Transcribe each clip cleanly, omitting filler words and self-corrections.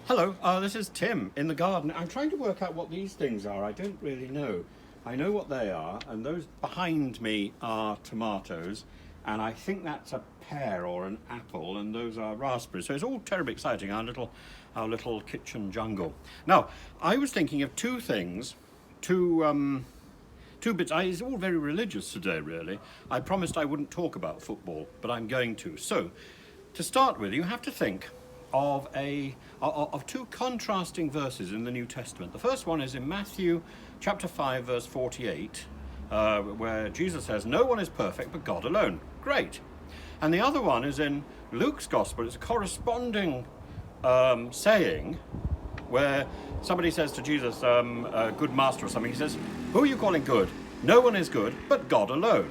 Hello, this is Tim in the garden. I'm trying to work out what these things are. I don't really know. I know what they are, and those behind me are tomatoes, and I think that's a pear or an apple, and those are raspberries. So it's all terribly exciting, our little kitchen jungle. Now, I was thinking of two things, two bits. It's all very religious today, really. I promised I wouldn't talk about football, but I'm going to. So, to start with, you have to think of two contrasting verses in the New Testament. The first one is in Matthew chapter 5 verse 48, where Jesus says, "No one is perfect but God alone." Great. And the other one is in Luke's Gospel. It's a corresponding saying where somebody says to Jesus, "Good master" or something. He says, "Who are you calling good? No one is good but God alone,"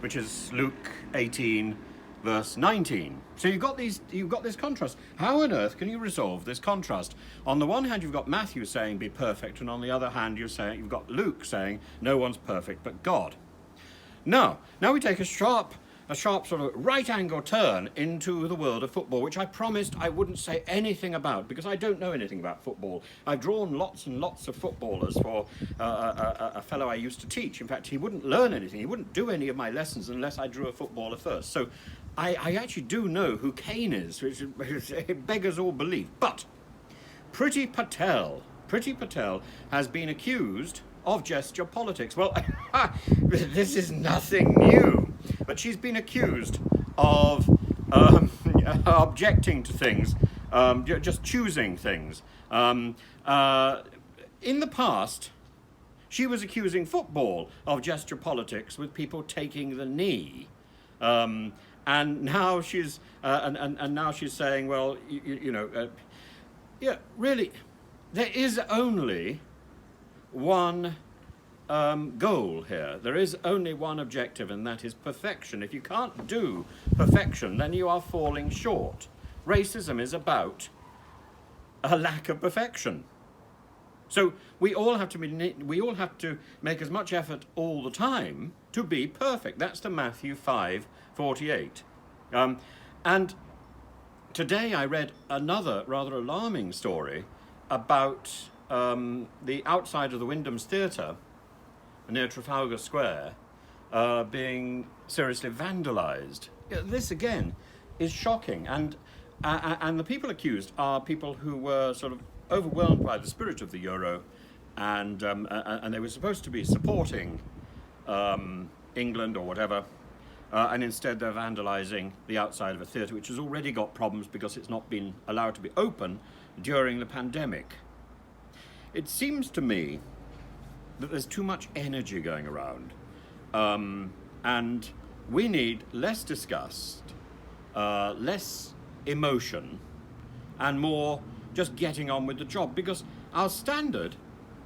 which is Luke 18 verse 19. So you've got this contrast. How on earth can you resolve this contrast? On the one hand, you've got Matthew saying be perfect, and on the other hand, you've got Luke saying no one's perfect but God. Now we take a sharp sort of right angle turn into the world of football, which I promised I wouldn't say anything about because I don't know anything about football. I've drawn lots and lots of footballers for a fellow I used to teach. In fact, he wouldn't learn anything. He wouldn't do any of my lessons unless I drew a footballer first. So I actually do know who Kane is, which beggars all belief. But Priti Patel has been accused of gesture politics. Well, this is nothing new, but she's been accused of objecting to things, just choosing things. In the past, she was accusing football of gesture politics with people taking the knee. And now she's now she's saying, well, really, there is only one goal here. There is only one objective, and that is perfection. If you can't do perfection, then you are falling short. Racism is about a lack of perfection. So we all have to make as much effort all the time to be perfect. That's the Matthew 5:48. And today I read another rather alarming story about the outside of the Wyndham's Theatre near Trafalgar Square being seriously vandalised. This again is shocking, and the people accused are people who were sort of overwhelmed by the spirit of the Euro, and they were supposed to be supporting England or whatever, and instead they're vandalising the outside of a theatre which has already got problems because it's not been allowed to be open during the pandemic. It seems to me that there's too much energy going around, and we need less disgust, less emotion, and more just getting on with the job, because our standard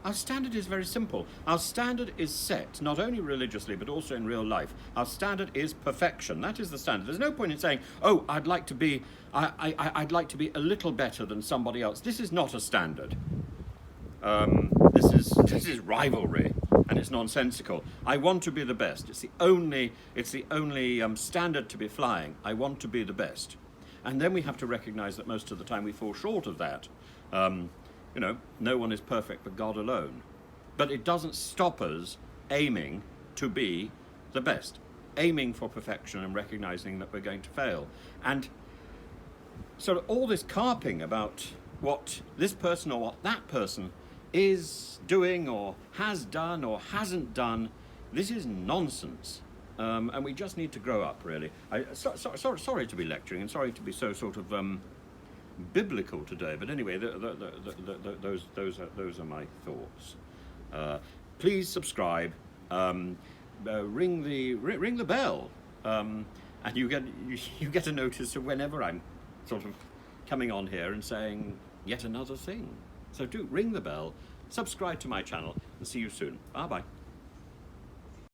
is very simple. Our standard is set, not only religiously, but also in real life. Our standard is perfection. That is the standard. There's no point in saying, oh, I'd like to be a little better than somebody else. This is not a standard. This is rivalry, and it's nonsensical. I want to be the best. It's the only standard to be flying. I want to be the best. And then we have to recognize that most of the time we fall short of that. No one is perfect but God alone. But it doesn't stop us aiming to be the best, aiming for perfection and recognizing that we're going to fail. And sort of all this carping about what this person or what that person is doing or has done or hasn't done, this is nonsense. And we just need to grow up, really. Sorry to be lecturing, and sorry to be so sort of biblical today, but anyway, those are my thoughts. Please subscribe, ring the bell, and you get a notice of whenever I'm sort of coming on here and saying yet another thing. So do ring the bell, subscribe to my channel, and see you soon. Bye bye.